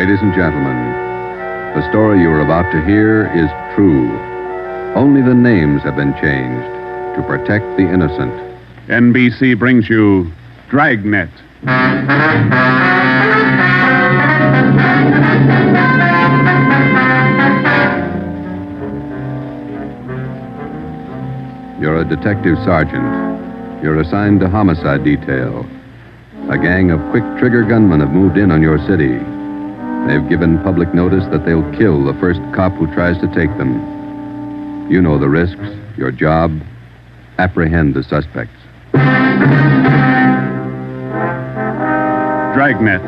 Ladies and gentlemen, the story you are about to hear is true. Only the names have been changed to protect the innocent. NBC brings you Dragnet. You're a detective sergeant. You're assigned to homicide detail. A gang of quick-trigger gunmen have moved in on your city. They've given public notice that they'll kill the first cop who tries to take them. You know the risks. Your job, apprehend the suspects. Dragnet,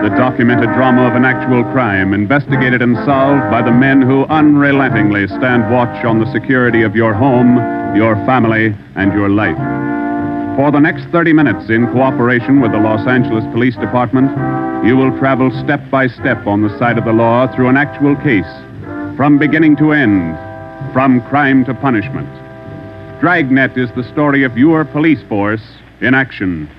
the documented drama of an actual crime, investigated and solved by the men who unrelentingly stand watch on the security of your home, your family, and your life. For the next 30 minutes, in cooperation with the Los Angeles Police Department, you will travel step by step on the side of the law through an actual case, from beginning to end, from crime to punishment. Dragnet is the story of your police force in action.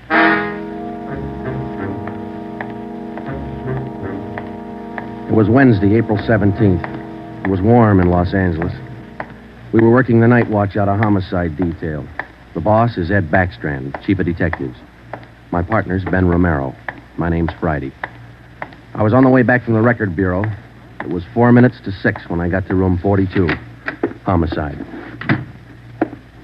It was Wednesday, April 17th. It was warm in Los Angeles. We were working the night watch out of homicide detail. The boss is Ed Backstrand, chief of detectives. My partner's Ben Romero. My name's Friday. I was on the way back from the record bureau. It was 4 minutes to 6 when I got to room 42. Homicide.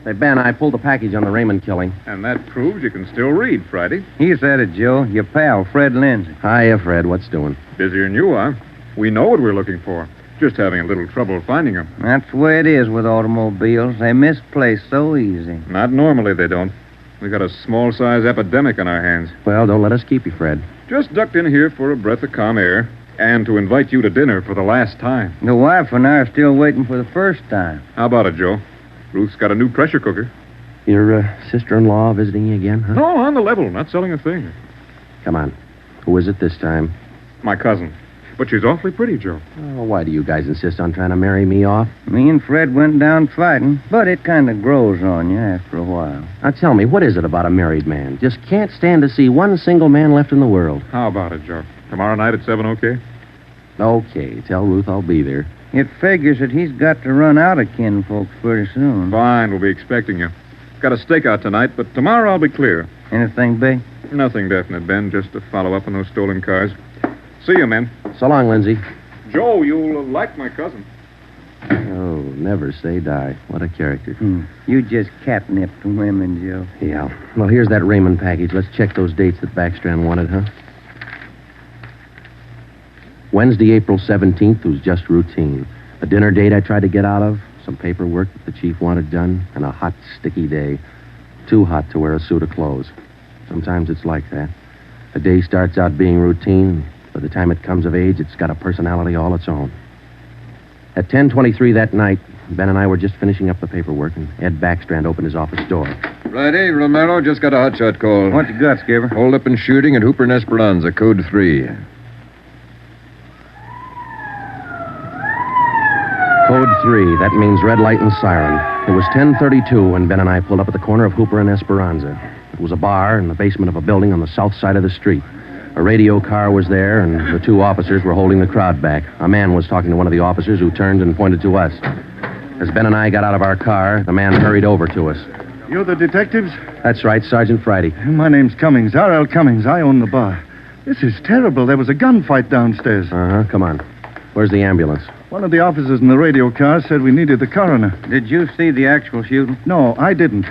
Hey, Ben, I pulled the package on the Raymond killing. And that proves you can still read, Friday. He's at it, Joe. Your pal, Fred Lindsay. Hiya, Fred. What's doing? Busier than you are. We know what we're looking for. Just having a little trouble finding them. That's the way it is with automobiles. They misplace so easy. Not normally, they don't. We got a small-size epidemic on our hands. Well, don't let us keep you, Fred. Just ducked in here for a breath of calm air and to invite you to dinner for the last time. The wife and I are still waiting for the first time. How about it, Joe? Ruth's got a new pressure cooker. Your sister-in-law visiting you again, huh? No, on the level. Not selling a thing. Come on. Who is it this time? My cousin. But she's awfully pretty, Joe. Oh, why do you guys insist on trying to marry me off? Me and Fred went down fighting, but it kind of grows on you after a while. Now, tell me, what is it about a married man? Just can't stand to see one single man left in the world. How about it, Joe? Tomorrow night at 7, okay? Okay, tell Ruth I'll be there. It figures that he's got to run out of kinfolks pretty soon. Fine, we'll be expecting you. Got a stakeout tonight, but tomorrow I'll be clear. Anything big? Nothing definite, Ben. Just to follow up on those stolen cars. See you, men. So long, Lindsay. Joe, you'll like my cousin. Oh, never say die. What a character. You just catnipped women, Joe. Yeah. Well, here's that Raymond package. Let's check those dates that Backstrand wanted, huh? Wednesday, April 17th was just routine. A dinner date I tried to get out of, some paperwork that the chief wanted done, and a hot, sticky day. Too hot to wear a suit of clothes. Sometimes it's like that. A day starts out being routine. By the time it comes of age, it's got a personality all its own. At 10:23 that night, Ben and I were just finishing up the paperwork, and Ed Backstrand opened his office door. Friday, Romero, just got a hotshot call. What you got, Skipper? Hold up and shooting at Hooper and Esperanza, code 3. Code 3, that means red light and siren. It was 10:32 when Ben and I pulled up at the corner of Hooper and Esperanza. It was a bar in the basement of a building on the south side of the street. A radio car was there, and the two officers were holding the crowd back. A man was talking to one of the officers who turned and pointed to us. As Ben and I got out of our car, the man hurried over to us. You're the detectives? That's right, Sergeant Friday. My name's Cummings, R.L. Cummings. I own the bar. This is terrible. There was a gunfight downstairs. Uh-huh, come on. Where's the ambulance? One of the officers in the radio car said we needed the coroner. Did you see the actual shooting? No, I didn't.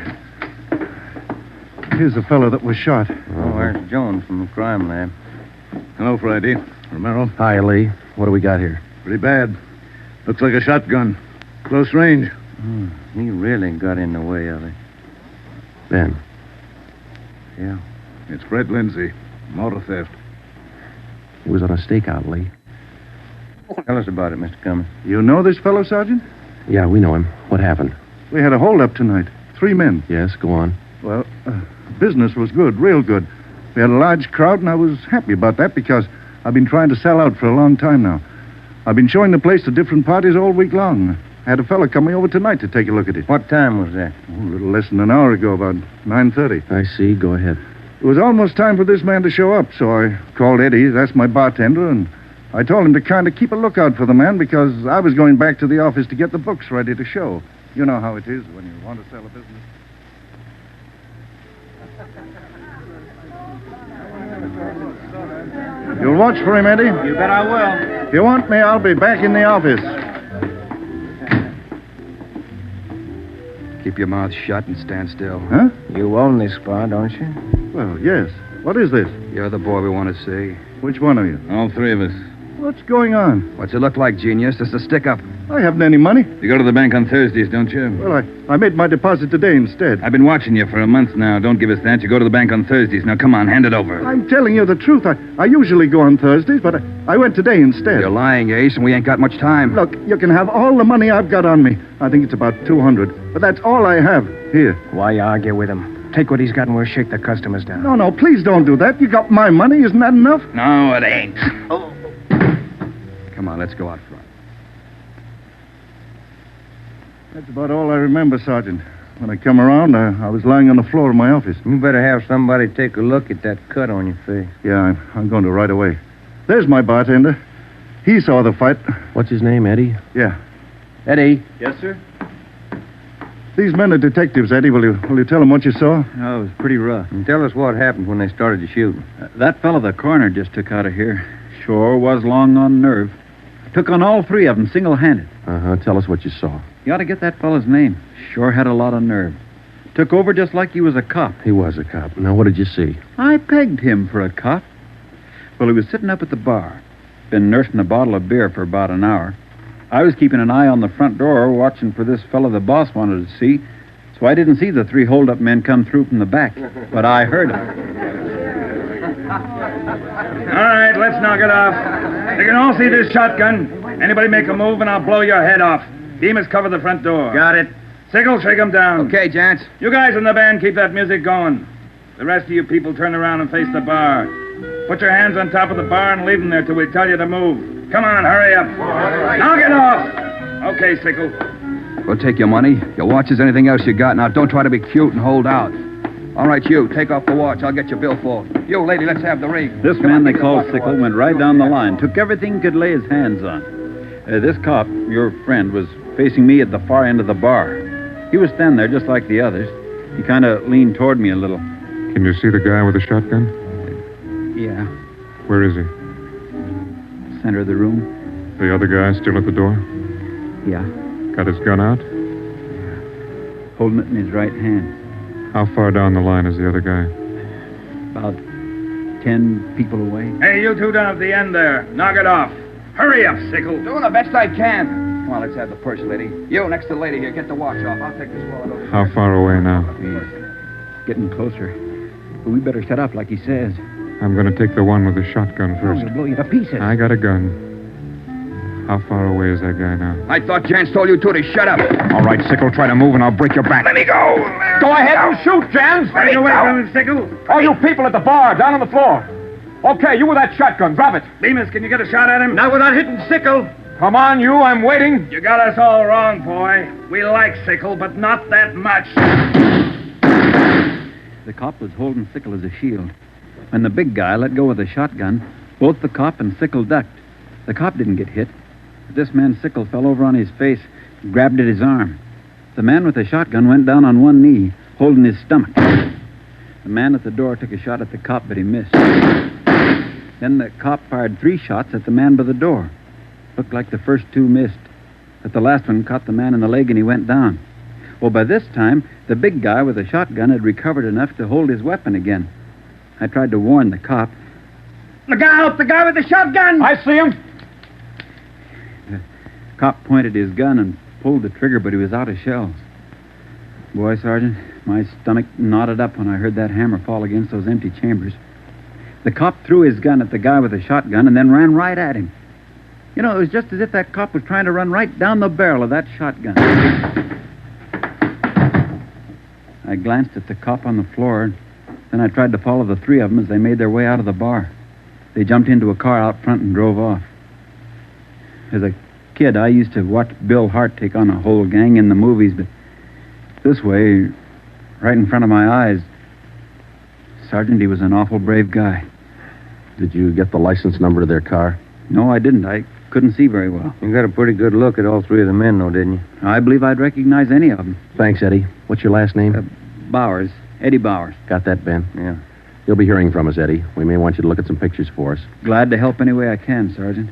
Here's the fellow that was shot. Oh, there's Jones from the crime lab. Hello, Friday. Romero. Hi, Lee. What do we got here? Pretty bad. Looks like a shotgun. Close range. He really got in the way of it. Ben. Yeah. It's Fred Lindsay. Motor theft. He was on a stakeout, Lee. Tell us about it, Mr. Cummings. You know this fellow, Sergeant? Yeah, we know him. What happened? We had a holdup tonight. 3 men. Yes, go on. Well, business was good, real good. We had a large crowd, and I was happy about that because I've been trying to sell out for a long time now. I've been showing the place to different parties all week long. I had a fella coming over tonight to take a look at it. What time was that? Oh, a little less than an hour ago, about 9:30. I see. Go ahead. It was almost time for this man to show up, so I called Eddie, that's my bartender, and I told him to kind of keep a lookout for the man because I was going back to the office to get the books ready to show. You know how it is when you want to sell a business. You'll watch for him, Eddie? You bet I will. If you want me, I'll be back in the office. Keep your mouth shut and stand still. Huh? You own this spot, don't you? Well, yes. What is this? You're the boy we want to see. Which one of you? All three of us. What's going on? What's it look like, genius? Just a stick-up. I haven't any money. You go to the bank on Thursdays, don't you? Well, I made my deposit today instead. I've been watching you for a month now. Don't give us that. You go to the bank on Thursdays. Now, come on, hand it over. I'm telling you the truth. I usually go on Thursdays, but I went today instead. You're lying, Ace, and we ain't got much time. Look, you can have all the money I've got on me. I think it's about 200, but that's all I have. Here. Why argue with him? Take what he's got and we'll shake the customers down. No, please don't do that. You got my money. Isn't that enough? No, it ain't. Come on, let's go out front. That's about all I remember, Sergeant. When I come around, I was lying on the floor of my office. You better have somebody take a look at that cut on your face. Yeah, I'm going to right away. There's my bartender. He saw the fight. What's his name, Eddie? Yeah. Eddie. Yes, sir? These men are detectives, Eddie. Will you tell them what you saw? Oh, it was pretty rough. And tell us what happened when they started to shoot. That fellow the coroner just took out of here sure was long on nerve. Took on all three of them single-handed. Uh-huh. Tell us what you saw. You ought to get that fellow's name. Sure had a lot of nerve. Took over just like he was a cop. He was a cop. Now, what did you see? I pegged him for a cop. Well, he was sitting up at the bar. Been nursing a bottle of beer for about an hour. I was keeping an eye on the front door, watching for this fellow the boss wanted to see, so I didn't see the three hold-up men come through from the back, but I heard them. All right, let's knock it off. You can all see this shotgun. Anybody make a move and I'll blow your head off. Demas, cover the front door. Got it. Sickle, shake him down. Okay, gents. You guys in the band, keep that music going. The rest of you people turn around and face the bar. Put your hands on top of the bar and leave them there till we tell you to move. Come on, hurry up. Knock it off. Okay, Sickle. We'll take your money, your watches, anything else you got. Now, don't try to be cute and hold out. All right, you, take off the watch. I'll get your billfold. You, lady, let's have the ring. This Come man on, they give me the called watch. Sickle went right down the line, took everything he could lay his hands on. This cop, your friend, was facing me at the far end of the bar. He was standing there just like the others. He kind of leaned toward me a little. Can you see the guy with the shotgun? Yeah, Where is he? center of the room. The other guy still at the door? Yeah, Got his gun out? holding it in his right hand. How far down the line is the other guy? About 10 people away. Hey, you two down at the end there. Knock it off. Hurry up, Sickle. Doing the best I can. Come on, let's have the purse, lady. You, next to the lady here, get the watch off. I'll take this wallet over. How far away now? He's getting closer. But we better shut up like he says. I'm going to take the one with the shotgun first. He'll blow you to pieces. I got a gun. How far away is that guy now? I thought Jans told you two to shut up. All right, Sickle, try to move and I'll break your back. Let me go. Go ahead, I'll shoot, Jans. Stay away from him, Sickle. All you people at the bar, down on the floor. Okay, you with that shotgun, drop it. Demas, can you get a shot at him? Not without hitting Sickle. Come on, you, I'm waiting. You got us all wrong, boy. We like Sickle, but not that much. The cop was holding Sickle as a shield. When the big guy let go of the shotgun, both the cop and Sickle ducked. The cop didn't get hit. But this man, Sickle, fell over on his face, grabbed at his arm. The man with the shotgun went down on one knee, holding his stomach. The man at the door took a shot at the cop, but he missed. Then the cop fired 3 shots at the man by the door. Looked like the first 2 missed, but the last one caught the man in the leg and he went down. Well, by this time, the big guy with the shotgun had recovered enough to hold his weapon again. I tried to warn the cop. Look out! The guy with the shotgun! I see him. The cop pointed his gun and pulled the trigger, but he was out of shells. Boy, Sergeant, my stomach knotted up when I heard that hammer fall against those empty chambers. The cop threw his gun at the guy with the shotgun and then ran right at him. You know, it was just as if that cop was trying to run right down the barrel of that shotgun. I glanced at the cop on the floor, then I tried to follow the 3 of them as they made their way out of the bar. They jumped into a car out front and drove off. As a kid, I used to watch Bill Hart take on a whole gang in the movies, but this way, right in front of my eyes, Sergeant, he was an awful brave guy. Did you get the license number of their car? No, I didn't. I couldn't see very well. You got a pretty good look at all three of the men, though, didn't you? I believe I'd recognize any of them. Thanks, Eddie. What's your last name? Bowers. Eddie Bowers. Got that, Ben? Yeah. You'll be hearing from us, Eddie. We may want you to look at some pictures for us. Glad to help any way I can, Sergeant.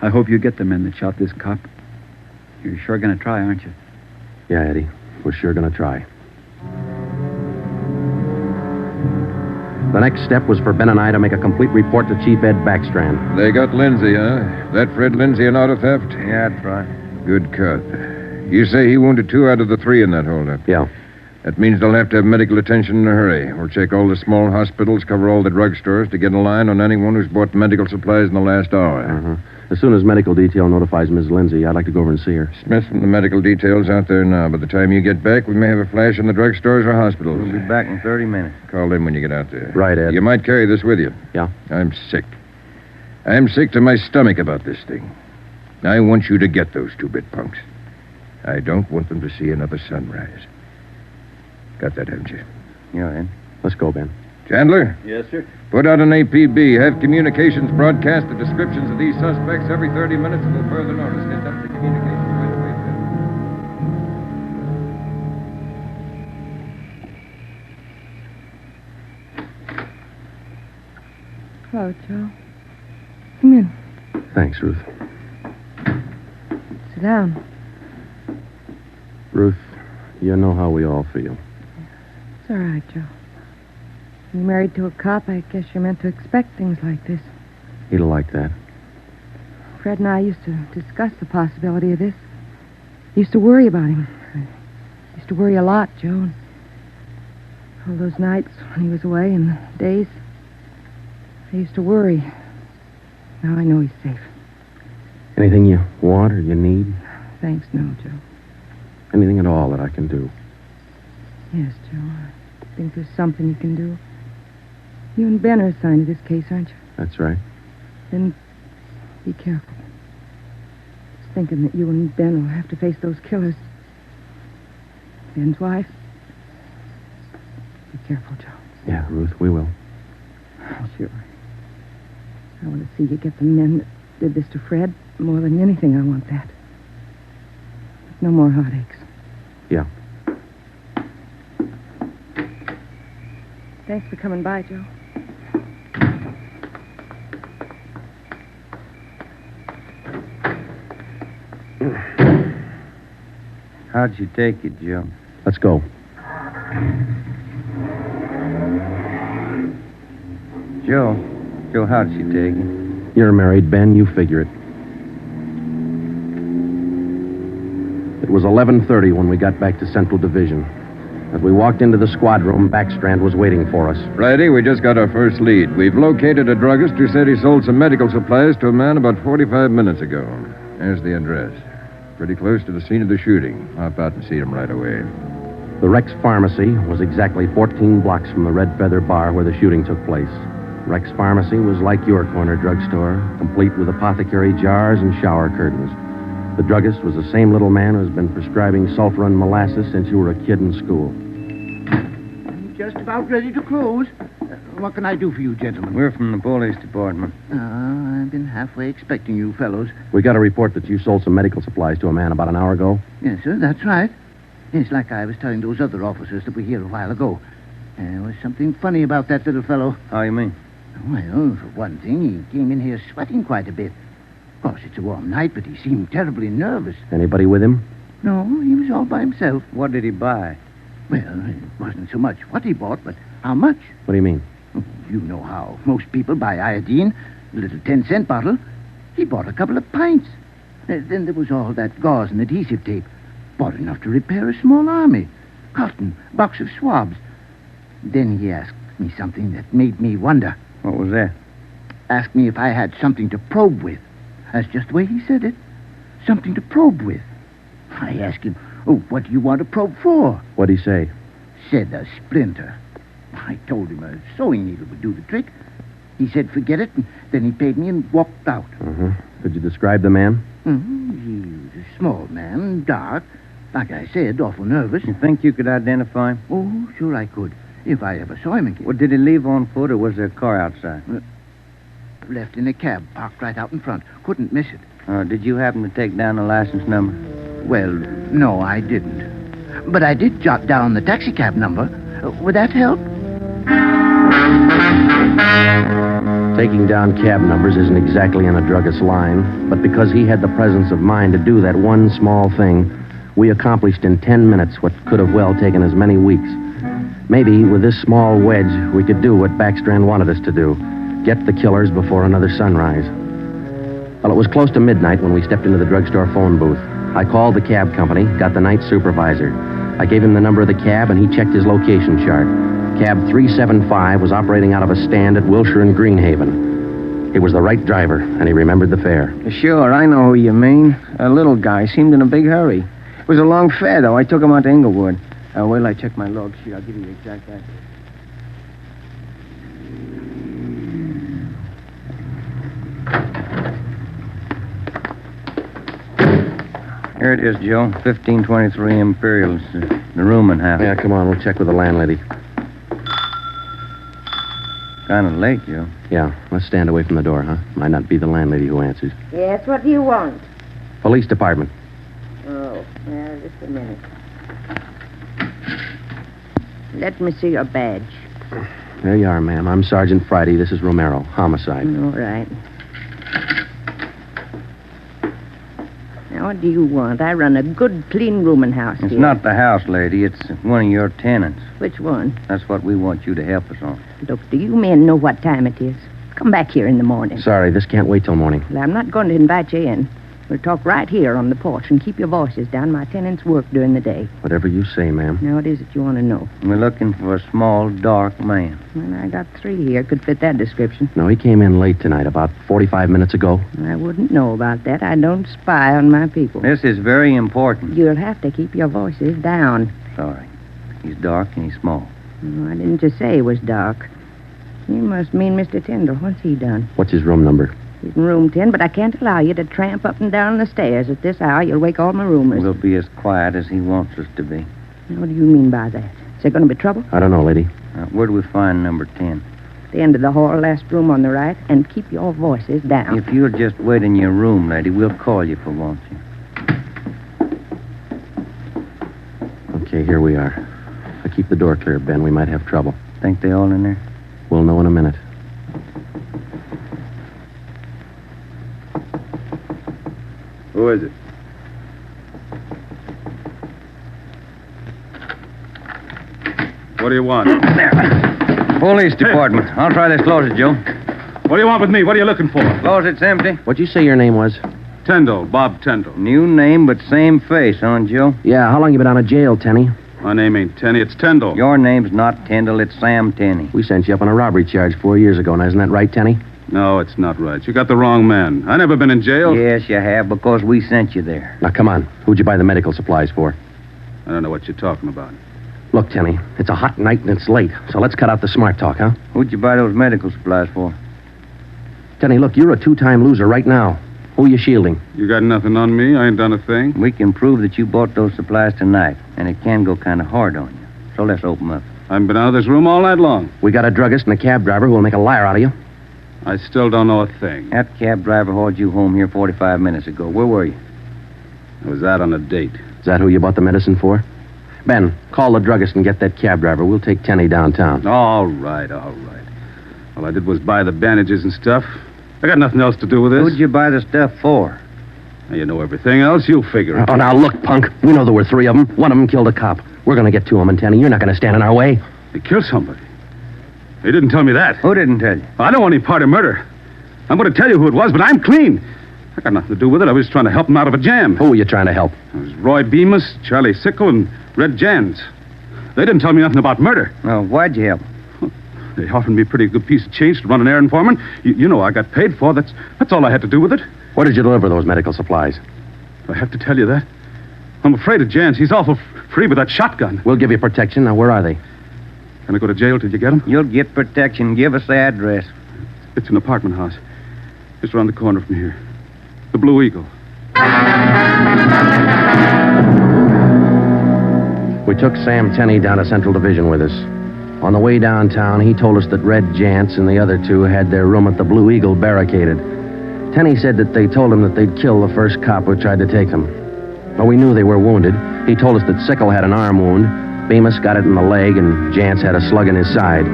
I hope you get the men that shot this cop. You're sure going to try, aren't you? Yeah, Eddie. We're sure going to try. The next step was for Ben and I to make a complete report to Chief Ed Backstrand. They got Lindsay, huh? That Fred Lindsay an auto theft? Yeah, that's right. Good cut. You say he wounded 2 out of the 3 in that holdup? Yeah. That means they'll have to have medical attention in a hurry. We'll check all the small hospitals, cover all the drugstores to get a line on anyone who's bought medical supplies in the last hour. Uh-huh. As soon as medical detail notifies Miss Lindsay, I'd like to go over and see her. Smith from the medical detail's out there now. By the time you get back, we may have a flash in the drugstores or hospitals. We'll be back in 30 minutes. Call in when you get out there. Right, Ed. You might carry this with you. Yeah? I'm sick. I'm sick to my stomach about this thing. I want you to get those 2 bit punks. I don't want them to see another sunrise. Got that, haven't you? Yeah, Ed. Let's go, Ben. Chandler? Yes, sir. Put out an APB. Have communications broadcast the descriptions of these suspects every 30 minutes until further notice. Get that to communications right away, Hello, Joe. Come in. Thanks, Ruth. Sit down. Ruth, you know how we all feel. It's all right, Joe. You're married to a cop, I guess you're meant to expect things like this. He'd like that. Fred and I used to discuss the possibility of this. Used to worry about him. I used to worry a lot, Joe. And all those nights when he was away and the days, I used to worry. Now I know he's safe. Anything you want or you need? Thanks, no, Joe. Anything at all that I can do? Yes, Joe. I think there's something you can do. You and Ben are assigned to this case, aren't you? That's right. Then be careful. Just thinking that you and Ben will have to face those killers. Ben's wife. Be careful, Joe. Yeah, Ruth, we will. Sure. I want to see you get the men that did this to Fred. More than anything, I want that. No more heartaches. Yeah. Thanks for coming by, Joe. How'd she take it, Joe? Let's go. Joe, how'd she take it? You're married, Ben. You figure it. It was 11:30 when we got back to Central Division. As we walked into the squad room, Backstrand was waiting for us. Friday, we just got our first lead. We've located a druggist who said he sold some medical supplies to a man about 45 minutes ago. There's the address. Pretty close to the scene of the shooting. Hop out and see him right away. The Rex Pharmacy was exactly 14 blocks from the Red Feather Bar where the shooting took place. Rex Pharmacy was like your corner drugstore, complete with apothecary jars and shower curtains. The druggist was the same little man who's been prescribing sulfur and molasses since you were a kid in school. I'm just about ready to close. What can I do for you, gentlemen? We're from the police department. I've been halfway expecting you fellows. We got a report that you sold some medical supplies to a man about an hour ago. Yes, sir, that's right. It's like I was telling those other officers that were here a while ago. There was something funny about that little fellow. How you mean? Well, for one thing, he came in here sweating quite a bit. Of course, it's a warm night, but he seemed terribly nervous. Anybody with him? No, he was all by himself. What did he buy? Well, it wasn't so much what he bought, but how much. What do you mean? You know how most people buy iodine, a little 10-cent bottle. He bought a couple of pints. Then there was all that gauze and adhesive tape. Bought enough to repair a small army. Cotton, box of swabs. Then he asked me something that made me wonder. What was that? Asked me if I had something to probe with. That's just the way he said it. Something to probe with. I asked him, what do you want to probe for? What'd he say? Said a splinter. I told him a sewing needle would do the trick. He said, forget it, and then he paid me and walked out. Uh-huh. Could you describe the man? He was a small man, dark. Like I said, awful nervous. You think you could identify him? Oh, sure I could, if I ever saw him again. Well, did he leave on foot, or was there a car outside? Left in a cab, parked right out in front. Couldn't miss it. Did you happen to take down the license number? Well, no, I didn't. But I did jot down the taxicab number. Would that help? Taking down cab numbers isn't exactly in a druggist's line, but because he had the presence of mind to do that one small thing, we accomplished in 10 minutes what could have well taken as many weeks. Maybe with this small wedge, we could do what Backstrand wanted us to do. Get the killers before another sunrise. Well, it was close to midnight when we stepped into the drugstore phone booth. I called the cab company, got the night supervisor. I gave him the number of the cab, and he checked his location chart. Cab 375 was operating out of a stand at Wilshire and Greenhaven. He was the right driver, and he remembered the fare. Sure, I know who you mean. A little guy. Seemed in a big hurry. It was a long fare, though. I took him out to Inglewood. Wait till I check my log sheet. I'll give you the exact address. Here it is, Joe. 1523 Imperial. It's the rooming house. Yeah, come on. We'll check with the landlady. Kind of late, Joe. Yeah, let's stand away from the door, huh? Might not be the landlady who answers. Yes, what do you want? Police department. Oh, well, just a minute. Let me see your badge. There you are, ma'am. I'm Sergeant Friday. This is Romero. Homicide. All right. Now, what do you want? I run a good, clean rooming house It's here. not the house, lady. It's one of your tenants. Which one? That's what we want you to help us on. Look, do you men know what time it is? Come back here in the morning. Sorry, this can't wait till morning. Well, I'm not going to invite you in. We'll talk right here on the porch and keep your voices down. My tenants work during the day. Whatever you say, ma'am. Now, what is it you want to know? We're looking for a small, dark man. Well, I got 3 here. Could fit that description. No, he came in late tonight, about 45 minutes ago. I wouldn't know about that. I don't spy on my people. This is very important. You'll have to keep your voices down. Sorry. He's dark and he's small. Oh, I didn't just say he was dark. You must mean Mr. Tyndall. What's he done? What's his room number? He's in room 10, but I can't allow you to tramp up and down the stairs at this hour. You'll wake all my roomers. We'll be as quiet as he wants us to be. Now, what do you mean by that? Is there going to be trouble? I don't know, lady. Where do we find number 10? The end of the hall, last room on the right, and keep your voices down. If you'll just wait in your room, lady, we'll call you if we want you. Okay, here we are. Now keep the door clear, Ben. We might have trouble. Think they all in there? We'll know in a minute. Who is it? What do you want? Police department. I'll try this closet, Joe. What do you want with me? What are you looking for? Closet's empty. What'd you say your name was? Tyndall, Bob Tyndall. New name, but same face, huh, Joe? Yeah, how long you been out of jail, Tenny? My name ain't Tenny, it's Tyndall. Your name's not Tyndall, it's Sam Tenney. We sent you up on a robbery charge 4 years ago. Now, isn't that right, Tenny? No, it's not right. You got the wrong man. I never been in jail. Yes, you have, because we sent you there. Now, come on. Who'd you buy the medical supplies for? I don't know what you're talking about. Look, Tenny, it's a hot night and it's late, so let's cut out the smart talk, huh? Who'd you buy those medical supplies for? Tenny, look, you're a two-time loser right now. Who are you shielding? You got nothing on me? I ain't done a thing. We can prove that you bought those supplies tonight, and it can go kind of hard on you. So let's open up. I've been out of this room all night long. We got a druggist and a cab driver who will make a liar out of you. I still don't know a thing. That cab driver hauled you home here 45 minutes ago. Where were you? I was out on a date. Is that who you bought the medicine for? Ben, call the druggist and get that cab driver. We'll take Tenny downtown. All right, all right. All I did was buy the bandages and stuff. I got nothing else to do with this. Who'd you buy the stuff for? Now, you know everything else. You figure it. Oh, now, look, punk. We know there were 3 of them. One of them killed a cop. We're going to get 2 of them, and Tenny, you're not going to stand in our way. They killed somebody. They didn't tell me that. Who didn't tell you? I don't want any part of murder. I'm going to tell you who it was, but I'm clean. I got nothing to do with it. I was trying to help them out of a jam. Who were you trying to help? It was Roy Bemis, Charlie Sickle, and Red Jans. They didn't tell me nothing about murder. Oh, why'd you help? They offered me a pretty good piece of change to run an errand for them. You know I got paid for. That's all I had to do with it. Where did you deliver those medical supplies? I have to tell you that. I'm afraid of Jans. He's awful free with that shotgun. We'll give you protection. Now, where are they? Can I go to jail till you get them? You'll get protection. Give us the address. It's an apartment house. Just around the corner from here. The Blue Eagle. We took Sam Tenney down to Central Division with us. On the way downtown, he told us that Red Jantz and the other two had their room at the Blue Eagle barricaded. Tenny said that they told him that they'd kill the first cop who tried to take them. Well, we knew they were wounded. He told us that Sickle had an arm wound, Bemis got it in the leg, and Jantz had a slug in his side.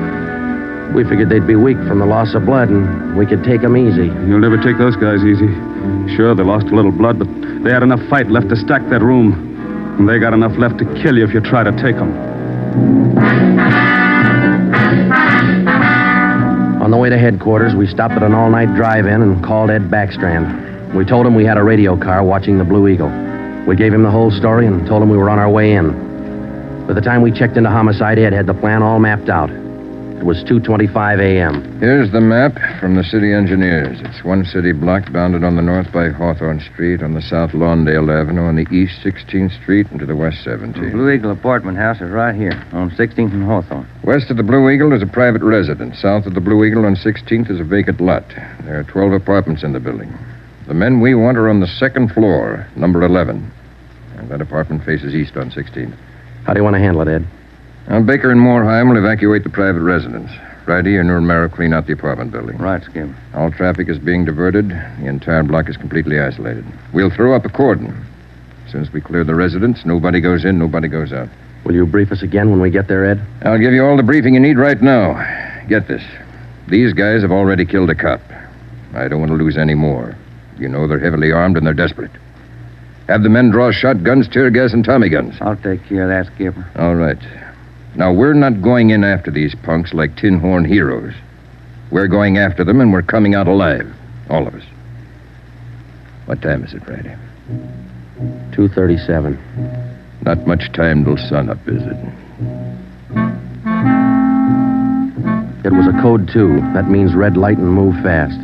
We figured they'd be weak from the loss of blood, and we could take them easy. You'll never take those guys easy. Sure, they lost a little blood, but they had enough fight left to stack that room. And they got enough left to kill you if you try to take them. On the way to headquarters, we stopped at an all-night drive-in and called Ed Backstrand. We told him we had a radio car watching the Blue Eagle. We gave him the whole story and told him we were on our way in. By the time we checked into Homicide, Ed had the plan all mapped out. It was 2:25 a.m. Here's the map from the city engineers. It's one city block bounded on the north by Hawthorne Street, on the south Lawndale Avenue, on the east 16th Street, and to the west 17th. The Blue Eagle apartment house is right here, on 16th and Hawthorne. West of the Blue Eagle is a private residence. South of the Blue Eagle on 16th is a vacant lot. There are 12 apartments in the building. The men we want are on the second floor, number 11. And that apartment faces east on 16th. How do you want to handle it, Ed? Now, Baker and Moorheim will evacuate the private residence. Friday, and Romero clean out the apartment building. Right, Skip. All traffic is being diverted. The entire block is completely isolated. We'll throw up a cordon. As soon as we clear the residence, nobody goes in, nobody goes out. Will you brief us again when we get there, Ed? I'll give you all the briefing you need right now. Get this. These guys have already killed a cop. I don't want to lose any more. You know they're heavily armed and they're desperate. Have the men draw shotguns, tear gas, and Tommy guns. I'll take care of that, Skipper. All right. Now, we're not going in after these punks like tin horn heroes. We're going after them, and we're coming out alive. All of us. What time is it, Friday? 2:37. Not much time till sunup, is it? It was a code 2. That means red light and move fast.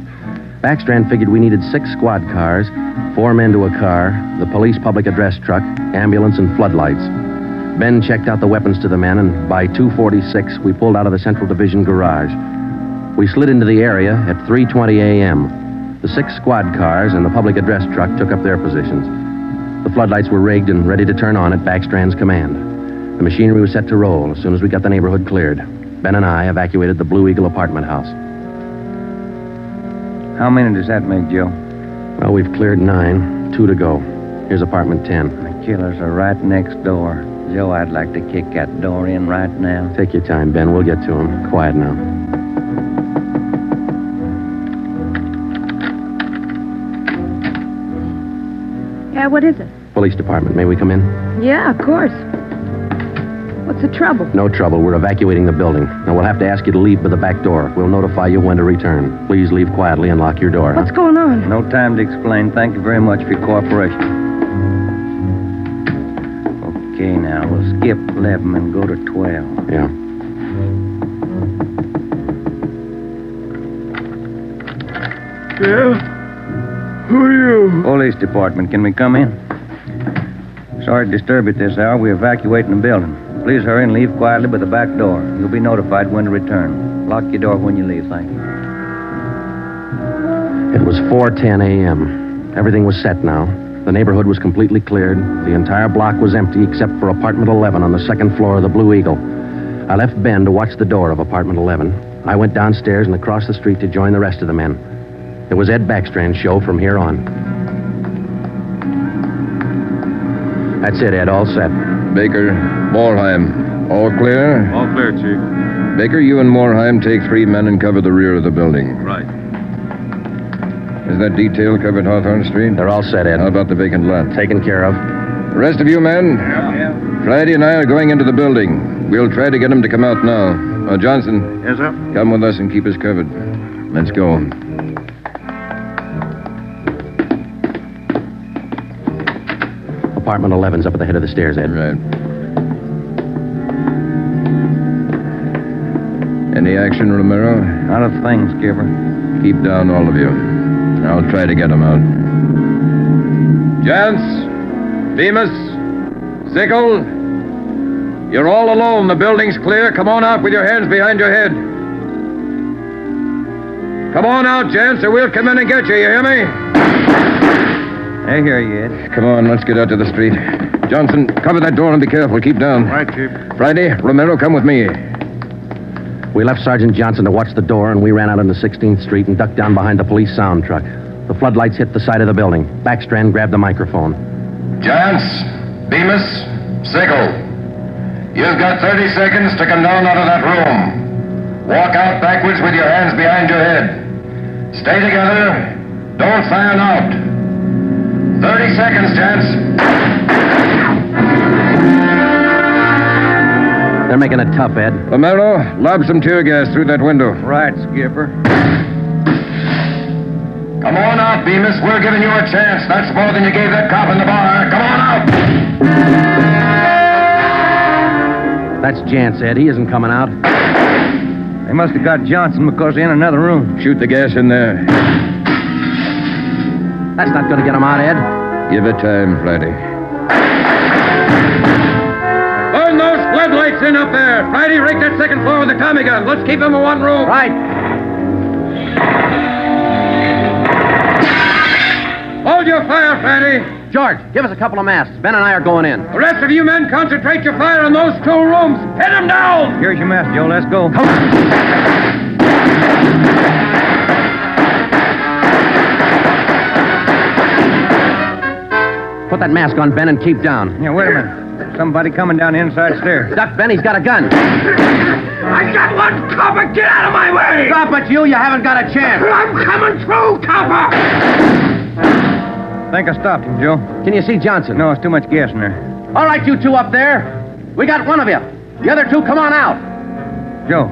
Backstrand figured we needed 6 squad cars, 4 men to a car, the police public address truck, ambulance, and floodlights. Ben checked out the weapons to the men, and by 2:46, we pulled out of the Central Division garage. We slid into the area at 3:20 a.m. The 6 squad cars and the public address truck took up their positions. The floodlights were rigged and ready to turn on at Backstrand's command. The machinery was set to roll as soon as we got the neighborhood cleared. Ben and I evacuated the Blue Eagle apartment house. How many does that make, Joe? Well, we've cleared 9. 2 to go. Here's apartment 10. The killers are right next door. Joe, I'd like to kick that door in right now. Take your time, Ben. We'll get to him. Quiet now. Yeah, what is it? Police department. May we come in? Yeah, of course. What's the trouble? No trouble. We're evacuating the building. Now, we'll have to ask you to leave by the back door. We'll notify you when to return. Please leave quietly and lock your door. What's going on? No time to explain. Thank you very much for your cooperation. Okay, now, we'll skip 11 and go to 12. Yeah. Yeah? Who are you? Police department. Can we come in? Sorry to disturb you at this hour. We're evacuating the building. Please hurry and leave quietly by the back door. You'll be notified when to return. Lock your door when you leave, thank you. It was 4:10 a.m. Everything was set now. The neighborhood was completely cleared. The entire block was empty except for apartment 11 on the second floor of the Blue Eagle. I left Ben to watch the door of apartment 11. I went downstairs and across the street to join the rest of the men. It was Ed Backstrand's show from here on. That's it, Ed. All set. Baker, Moorheim, all clear? All clear, Chief. Baker, you and Moorheim take 3 men and cover the rear of the building. Right. Is that detail covered Hawthorne Street? They're all set, Ed. How about the vacant lot? Taken care of. The rest of you men? Yeah. Friday and I are going into the building. We'll try to get them to come out now. Johnson. Yes, sir? Come with us and keep us covered. Let's go. Apartment 11's up at the head of the stairs, Ed. Right. Any action, Romero? Not a thing, Skipper. Keep down, all of you. I'll try to get them out. Jantz, Bemis, Sickle, you're all alone. The building's clear. Come on out with your hands behind your head. Come on out, Jantz, or we'll come in and get you. You hear me? I hear you, Ed. Come on, let's get out to the street. Johnson, cover that door and be careful. Keep down. Right, Chief. Friday, Romero, come with me. We left Sergeant Johnson to watch the door, and we ran out into 16th Street and ducked down behind the police sound truck. The floodlights hit the side of the building. Backstrand grabbed the microphone. Jance, Bemis, Sigel. You've got 30 seconds to come down out of that room. Walk out backwards with your hands behind your head. Stay together. Don't fan out. 30 seconds, Jance. They're making it tough, Ed. Romero, lob some tear gas through that window. Right, Skipper. Come on out, Bemis. We're giving you a chance. That's more than you gave that cop in the bar. Come on out. That's Jance, Ed. He isn't coming out. They must have got Johnson because they're in another room. Shoot the gas in there. That's not going to get him out, Ed. Give it time, Friday. Burn those floodlights in up there. Friday, rake that second floor with a Tommy gun. Let's keep them in one room. Right. Hold your fire, Friday. George, give us a couple of masks. Ben and I are going in. The rest of you men concentrate your fire on those 2 rooms. Hit them down. Here's your mask, Joe. Let's go. Come on. Put that mask on, Ben, and keep down. Yeah, wait a minute. Somebody coming down the inside stairs. Duck, Ben, he's got a gun. I got one, copper. Get out of my way. Stop it, you. You haven't got a chance. I'm coming through, copper. I think I stopped him, Joe. Can you see Johnson? No, it's too much gas in there. All right, you 2 up there. We got one of you. The other 2, come on out. Joe,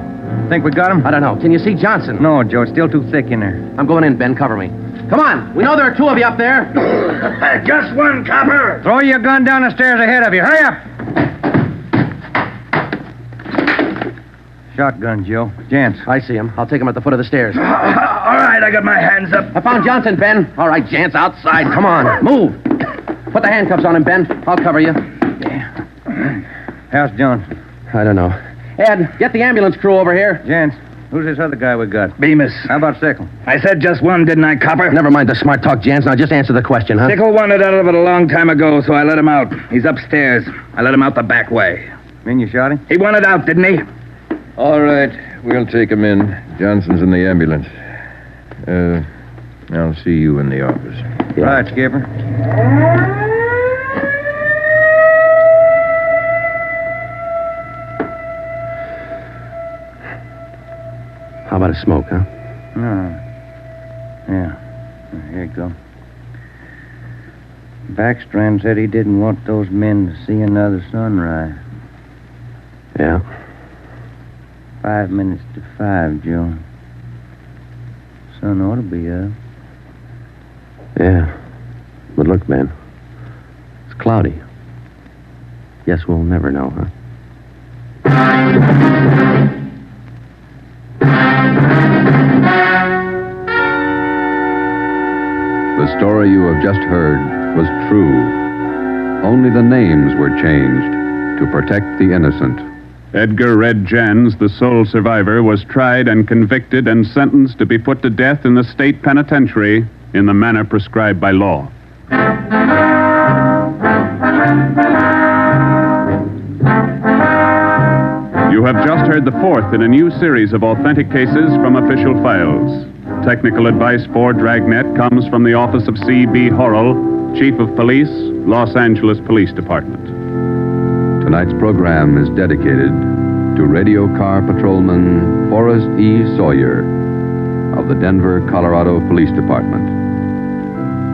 think we got him? I don't know. Can you see Johnson? No, Joe. It's still too thick in there. I'm going in, Ben. Cover me. Come on. We know there are 2 of you up there. Just one, copper. Throw your gun down the stairs ahead of you. Hurry up. Shotgun, Joe. Jance. I see him. I'll take him at the foot of the stairs. All right, I got my hands up. I found Johnson, Ben. All right, Jance, outside. Come on. Move. Put the handcuffs on him, Ben. I'll cover you. How's Johnson? I don't know. Ed, get the ambulance crew over here. Jance, who's this other guy we got? Bemis. How about Sickle? I said just one, didn't I, copper? Never mind the smart talk, Jance. Now just answer the question, huh? Sickle wanted out of it a long time ago, so I let him out. He's upstairs. I let him out the back way. Mean you shot him? He wanted out, didn't he? All right. We'll take him in. Johnson's in the ambulance. I'll see you in the office. Yeah. Right, Skipper. How about a smoke, huh? No. Yeah. Here you go. Backstrand said he didn't want those men to see another sunrise. Yeah. 5 minutes to 5, Joe. Sun ought to be up. Yeah. But look, Ben. It's cloudy. Guess we'll never know, huh? The story you have just heard was true. Only the names were changed to protect the innocent. Edgar Red Jans, the sole survivor, was tried and convicted and sentenced to be put to death in the state penitentiary in the manner prescribed by law. You have just heard the 4th in a new series of authentic cases from official files. Technical advice for Dragnet comes from the office of C.B. Horrell, Chief of Police, Los Angeles Police Department. Tonight's program is dedicated to radio car patrolman Forrest E. Sawyer of the Denver, Colorado Police Department,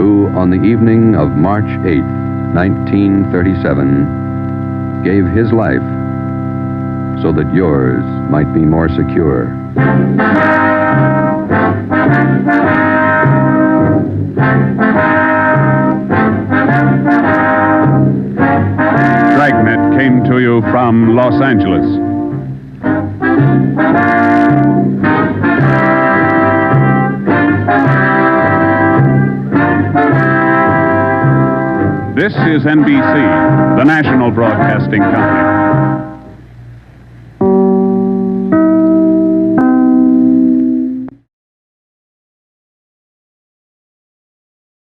who on the evening of March 8, 1937, gave his life so that yours might be more secure. Dragnet came to you from Los Angeles. This is NBC, the national broadcasting company.